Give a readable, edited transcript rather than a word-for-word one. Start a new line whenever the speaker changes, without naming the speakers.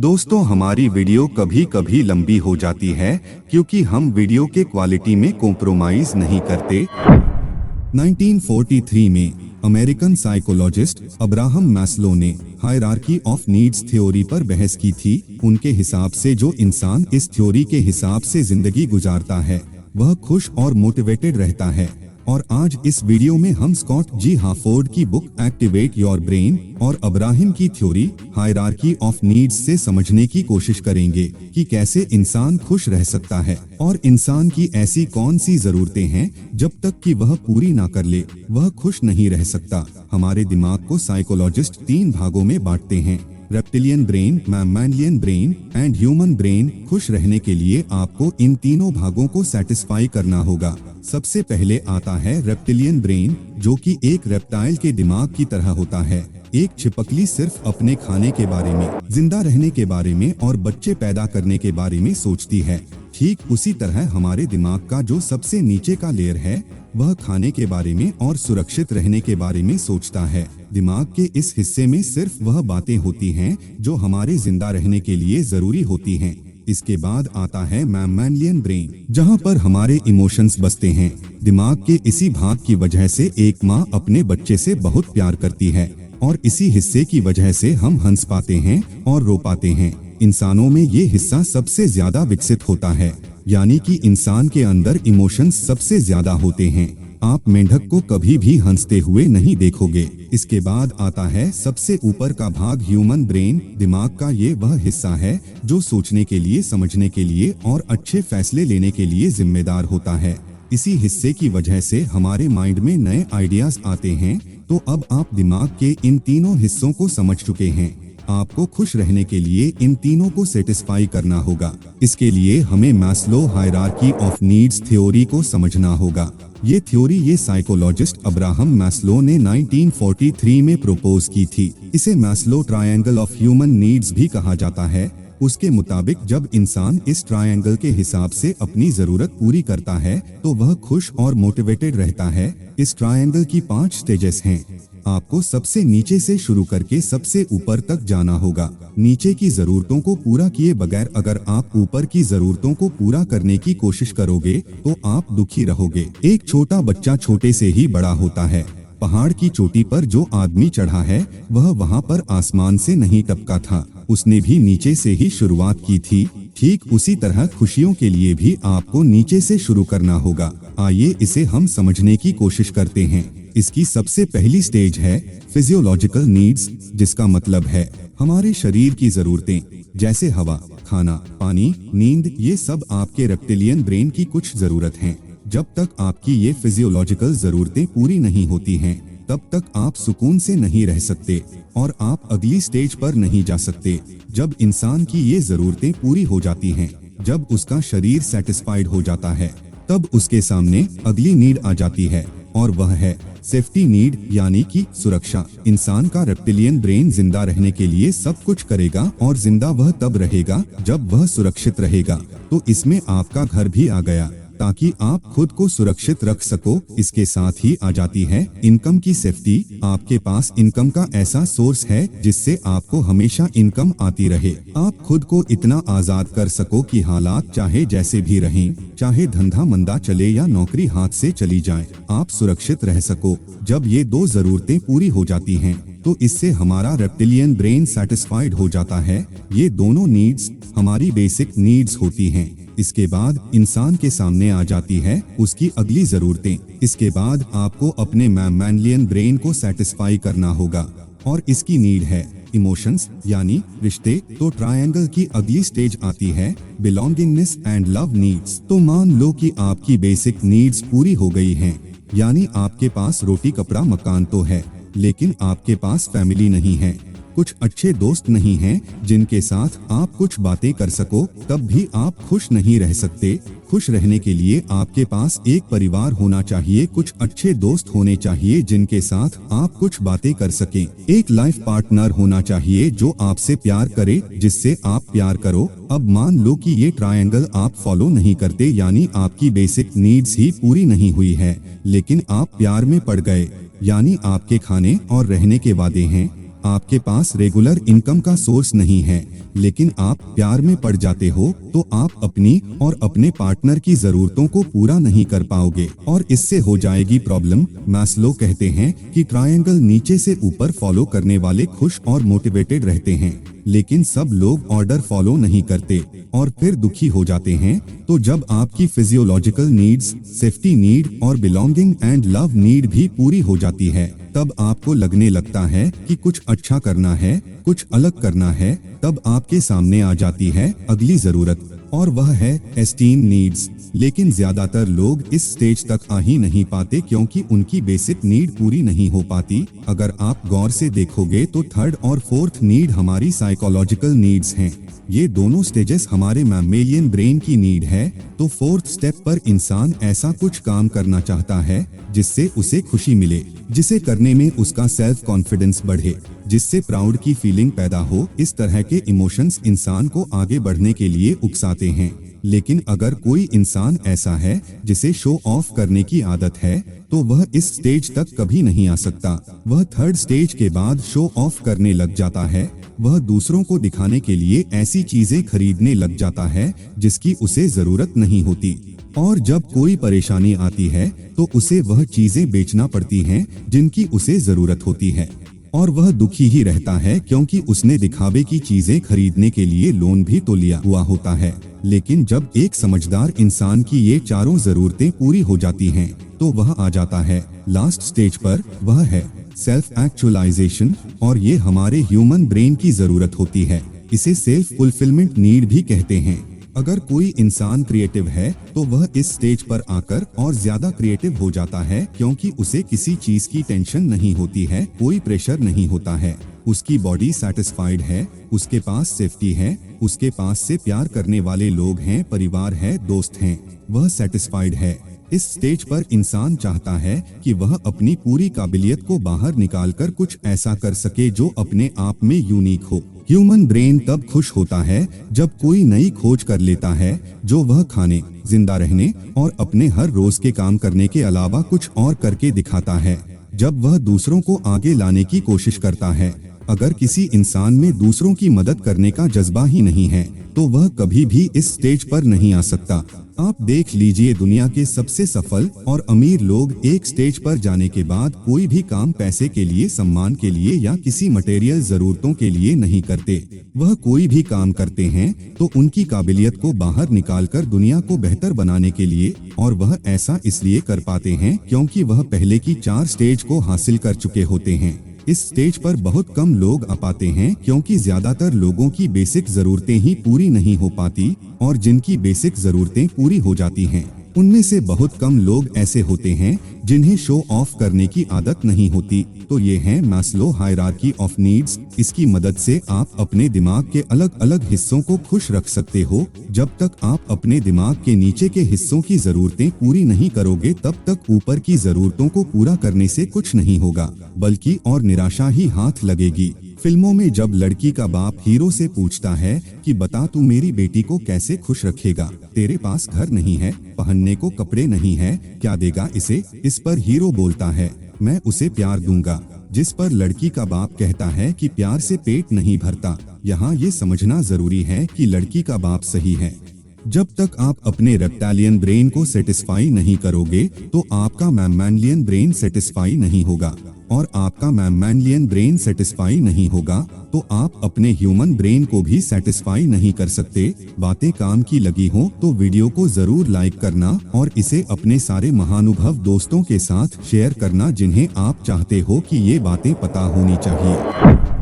दोस्तों, हमारी वीडियो कभी कभी लंबी हो जाती है क्योंकि हम वीडियो के क्वालिटी में कॉम्प्रोमाइज नहीं करते। 1943 में अमेरिकन साइकोलॉजिस्ट अब्राहम मैस्लो ने हायरार्की ऑफ नीड्स थ्योरी पर बहस की थी। उनके हिसाब से जो इंसान इस थ्योरी के हिसाब से जिंदगी गुजारता है वह खुश और मोटिवेटेड रहता है। और आज इस वीडियो में हम स्कॉट जी हाफोर्ड की बुक एक्टिवेट योर ब्रेन और अब्राहम की थ्योरी हायरार्की ऑफ नीड्स से समझने की कोशिश करेंगे कि कैसे इंसान खुश रह सकता है और इंसान की ऐसी कौन सी जरूरतें हैं जब तक कि वह पूरी ना कर ले वह खुश नहीं रह सकता। हमारे दिमाग को साइकोलॉजिस्ट 3 भागों में बांटते हैं, reptilian brain, mammalian brain and human brain. खुश रहने के लिए आपको इन तीनों भागों को सेटिस्फाई करना होगा। सबसे पहले आता है रेप्टिलियन ब्रेन, जो कि एक रेप्टाइल के दिमाग की तरह होता है। एक छिपकली सिर्फ अपने खाने के बारे में, जिंदा रहने के बारे में और बच्चे पैदा करने के बारे में सोचती है। ठीक उसी तरह हमारे दिमाग का जो सबसे नीचे का लेयर है वह खाने के बारे में और सुरक्षित रहने के बारे में सोचता है। दिमाग के इस हिस्से में सिर्फ वह बातें होती हैं जो हमारे जिंदा रहने के लिए जरूरी होती हैं। इसके बाद आता है मैमलियन ब्रेन, जहां पर हमारे इमोशंस बसते हैं। दिमाग के इसी भाग की वजह से एक माँ अपने बच्चे से बहुत प्यार करती है और इसी हिस्से की वजह से हम हंस पाते हैं और रो पाते हैं। इंसानों में ये हिस्सा सबसे ज्यादा विकसित होता है, यानी कि इंसान के अंदर इमोशंस सबसे ज्यादा होते हैं। आप मेंढक को कभी भी हंसते हुए नहीं देखोगे। इसके बाद आता है सबसे ऊपर का भाग, ह्यूमन ब्रेन। दिमाग का ये वह हिस्सा है जो सोचने के लिए, समझने के लिए और अच्छे फैसले लेने के लिए जिम्मेदार होता है। इसी हिस्से की वजह से हमारे माइंड में नए आइडियाज आते हैं। तो अब आप दिमाग के इन तीनों हिस्सों को समझ चुके हैं। आपको खुश रहने के लिए इन तीनों को सेटिस्फाई करना होगा। इसके लिए हमें Maslow hierarchy of needs theory को समझना होगा। ये थ्योरी ये साइकोलॉजिस्ट अब्राहम मैस्लो ने 1943 में प्रपोज की थी। इसे Maslow triangle of human needs भी कहा जाता है। उसके मुताबिक जब इंसान इस ट्रायंगल के हिसाब से अपनी जरूरत पूरी करता है तो वह खुश और मोटिवेटेड रहता है। इस ट्रायंगल की 5 स्टेजेस हैं। आपको सबसे नीचे से शुरू करके सबसे ऊपर तक जाना होगा। नीचे की जरूरतों को पूरा किए बगैर अगर आप ऊपर की जरूरतों को पूरा करने की कोशिश करोगे तो आप दुखी रहोगे। एक छोटा बच्चा छोटे से ही बड़ा होता है। पहाड़ की चोटी पर जो आदमी चढ़ा है वह वहाँ पर आसमान से नहीं टपका था, उसने भी नीचे से ही शुरुआत की थी। ठीक उसी तरह खुशियों के लिए भी आपको नीचे से शुरू करना होगा। आइए इसे हम समझने की कोशिश करते हैं। इसकी सबसे पहली स्टेज है फिजियोलॉजिकल नीड्स, जिसका मतलब है हमारे शरीर की जरूरतें जैसे हवा, खाना, पानी, नींद। ये सब आपके रेप्टिलियन ब्रेन की कुछ जरूरत हैं। जब तक आपकी ये फिजियोलॉजिकल जरूरतें पूरी नहीं होती हैं तब तक आप सुकून से नहीं रह सकते और आप अगली स्टेज पर नहीं जा सकते। जब इंसान की ये जरूरतें पूरी हो जाती हैं, जब उसका शरीर सेटिस्फाइड हो जाता है, तब उसके सामने अगली नीड आ जाती है और वह है सेफ्टी नीड, यानी कि सुरक्षा। इंसान का रेप्टिलियन ब्रेन जिंदा रहने के लिए सब कुछ करेगा और जिंदा वह तब रहेगा जब वह सुरक्षित रहेगा। तो इसमें आपका घर भी आ गया ताकि आप खुद को सुरक्षित रख सको। इसके साथ ही आ जाती है इनकम की सेफ्टी। आपके पास इनकम का ऐसा सोर्स है जिससे आपको हमेशा इनकम आती रहे। आप खुद को इतना आजाद कर सको कि हालात चाहे जैसे भी रहें, चाहे धंधा मंदा चले या नौकरी हाथ से चली जाए, आप सुरक्षित रह सको। जब ये 2 जरूरतें पूरी हो जाती हैं तो इससे हमारा रेप्टिलियन ब्रेन सेटिस्फाइड हो जाता है। ये दोनों नीड्स हमारी बेसिक नीड्स होती हैं। इसके बाद इंसान के सामने आ जाती है उसकी अगली जरूरतें। इसके बाद आपको अपने मैमलियन ब्रेन को सेटिस्फाई करना होगा और इसकी नीड है इमोशंस, यानी रिश्ते। तो ट्रायंगल की अगली स्टेज आती है बिलोंगिंगनेस एंड लव नीड्स। तो मान लो कि आपकी बेसिक नीड्स पूरी हो गई हैं, यानी आपके पास रोटी, कपड़ा, मकान तो है, लेकिन आपके पास फैमिली नहीं है, कुछ अच्छे दोस्त नहीं हैं जिनके साथ आप कुछ बातें कर सको, तब भी आप खुश नहीं रह सकते। खुश रहने के लिए आपके पास एक परिवार होना चाहिए, कुछ अच्छे दोस्त होने चाहिए जिनके साथ आप कुछ बातें कर सकें, एक लाइफ पार्टनर होना चाहिए जो आपसे प्यार करे, जिससे आप प्यार करो। अब मान लो कि ये ट्रायंगल आप फॉलो नहीं करते, यानी आपकी बेसिक नीड्स ही पूरी नहीं हुई है, लेकिन आप प्यार में पड़ गए, यानी आपके खाने और रहने के वादे हैं, आपके पास रेगुलर इनकम का सोर्स नहीं है, लेकिन आप प्यार में पड़ जाते हो तो आप अपनी और अपने पार्टनर की जरूरतों को पूरा नहीं कर पाओगे और इससे हो जाएगी प्रॉब्लम। मैस्लो कहते हैं कि ट्रायंगल नीचे से ऊपर फॉलो करने वाले खुश और मोटिवेटेड रहते हैं, लेकिन सब लोग ऑर्डर फॉलो नहीं करते और फिर दुखी हो जाते हैं। तो जब आपकी फिजियोलॉजिकल नीड्स, सेफ्टी नीड और बिलोंगिंग एंड लव नीड भी पूरी हो जाती है, तब आपको लगने लगता है कि कुछ अच्छा करना है, कुछ अलग करना है। तब आपके सामने आ जाती है अगली जरूरत और वह है एस्टीम नीड्स। लेकिन ज्यादातर लोग इस स्टेज तक आ ही नहीं पाते क्योंकि उनकी बेसिक नीड पूरी नहीं हो पाती। अगर आप गौर से देखोगे तो थर्ड और फोर्थ नीड हमारी साइकोलॉजिकल नीड्स हैं। ये दोनों स्टेजेस हमारे मैमेलियन ब्रेन की नीड है। तो फोर्थ स्टेप पर इंसान ऐसा कुछ काम करना चाहता है जिससे उसे खुशी मिले, जिसे करने में उसका सेल्फ कॉन्फिडेंस बढ़े, जिससे प्राउड की फीलिंग पैदा हो। इस तरह के इमोशंस इंसान को आगे बढ़ने के लिए उकसाते हैं। लेकिन अगर कोई इंसान ऐसा है जिसे शो ऑफ करने की आदत है तो वह इस स्टेज तक कभी नहीं आ सकता। वह थर्ड स्टेज के बाद शो ऑफ करने लग जाता है। वह दूसरों को दिखाने के लिए ऐसी चीजें खरीदने लग जाता है जिसकी उसे जरूरत नहीं होती, और जब कोई परेशानी आती है तो उसे वह चीजें बेचना पड़ती हैं जिनकी उसे जरूरत होती है, और वह दुखी ही रहता है क्योंकि उसने दिखावे की चीजें खरीदने के लिए लोन भी तो लिया हुआ होता है। लेकिन जब एक समझदार इंसान की ये चारों जरूरतें पूरी हो जाती हैं तो वह आ जाता है लास्ट स्टेज पर। वह है सेल्फ एक्चुअलाइजेशन, और ये हमारे ह्यूमन ब्रेन की जरूरत होती है। इसे सेल्फ फुलफिलमेंट नीड भी कहते हैं। अगर कोई इंसान क्रिएटिव है तो वह इस स्टेज पर आकर और ज्यादा क्रिएटिव हो जाता है क्योंकि उसे किसी चीज की टेंशन नहीं होती है, कोई प्रेशर नहीं होता है। उसकी बॉडी सेटिस्फाइड है, उसके पास सेफ्टी है, उसके पास से प्यार करने वाले लोग हैं, परिवार है, दोस्त हैं। वह सेटिस्फाइड है। इस स्टेज पर इंसान चाहता है कि वह अपनी पूरी काबिलियत को बाहर निकालकर कुछ ऐसा कर सके जो अपने आप में यूनिक हो। ह्यूमन ब्रेन तब खुश होता है जब कोई नई खोज कर लेता है जो वह खाने, जिंदा रहने और अपने हर रोज के काम करने के अलावा कुछ और करके दिखाता है। जब वह दूसरों को आगे लाने की कोशिश करता है। अगर किसी इंसान में दूसरों की मदद करने का जज्बा ही नहीं है तो वह कभी भी इस स्टेज पर नहीं आ सकता। आप देख लीजिए, दुनिया के सबसे सफल और अमीर लोग एक स्टेज पर जाने के बाद कोई भी काम पैसे के लिए, सम्मान के लिए या किसी मटेरियल जरूरतों के लिए नहीं करते। वह कोई भी काम करते हैं तो उनकी काबिलियत को बाहर निकालकर दुनिया को बेहतर बनाने के लिए, और वह ऐसा इसलिए कर पाते हैं क्योंकि वह पहले की 4 स्टेज को हासिल कर चुके होते हैं। इस स्टेज पर बहुत कम लोग आ पाते हैं क्योंकि ज्यादातर लोगों की बेसिक जरूरतें ही पूरी नहीं हो पाती, और जिनकी बेसिक जरूरतें पूरी हो जाती हैं उनमें से बहुत कम लोग ऐसे होते हैं जिन्हें शो ऑफ करने की आदत नहीं होती। तो ये है मैस्लो हायरार्की ऑफ नीड्स। इसकी मदद से आप अपने दिमाग के अलग अलग हिस्सों को खुश रख सकते हो। जब तक आप अपने दिमाग के नीचे के हिस्सों की जरूरतें पूरी नहीं करोगे तब तक ऊपर की जरूरतों को पूरा करने से कुछ नहीं होगा, बल्कि और निराशा ही हाथ लगेगी। फिल्मों में जब लड़की का बाप हीरो से पूछता है कि बता तू मेरी बेटी को कैसे खुश रखेगा, तेरे पास घर नहीं है, पहनने को कपड़े नहीं है, क्या देगा इसे? इस पर हीरो बोलता है मैं उसे प्यार दूंगा। जिस पर लड़की का बाप कहता है कि प्यार से पेट नहीं भरता। यहाँ ये समझना जरूरी है कि लड़की का बाप सही है। जब तक आप अपने रेप्टालियन ब्रेन को सेटिस्फाई नहीं करोगे तो आपका मैमेलियन ब्रेन सेटिस्फाई नहीं होगा, और आपका मैमेलियन ब्रेन सेटिस्फाई नहीं होगा तो आप अपने ह्यूमन ब्रेन को भी सेटिस्फाई नहीं कर सकते। बातें काम की लगी हो तो वीडियो को जरूर लाइक करना और इसे अपने सारे महानुभव दोस्तों के साथ शेयर करना जिन्हें आप चाहते हो कि ये बातें पता होनी चाहिए।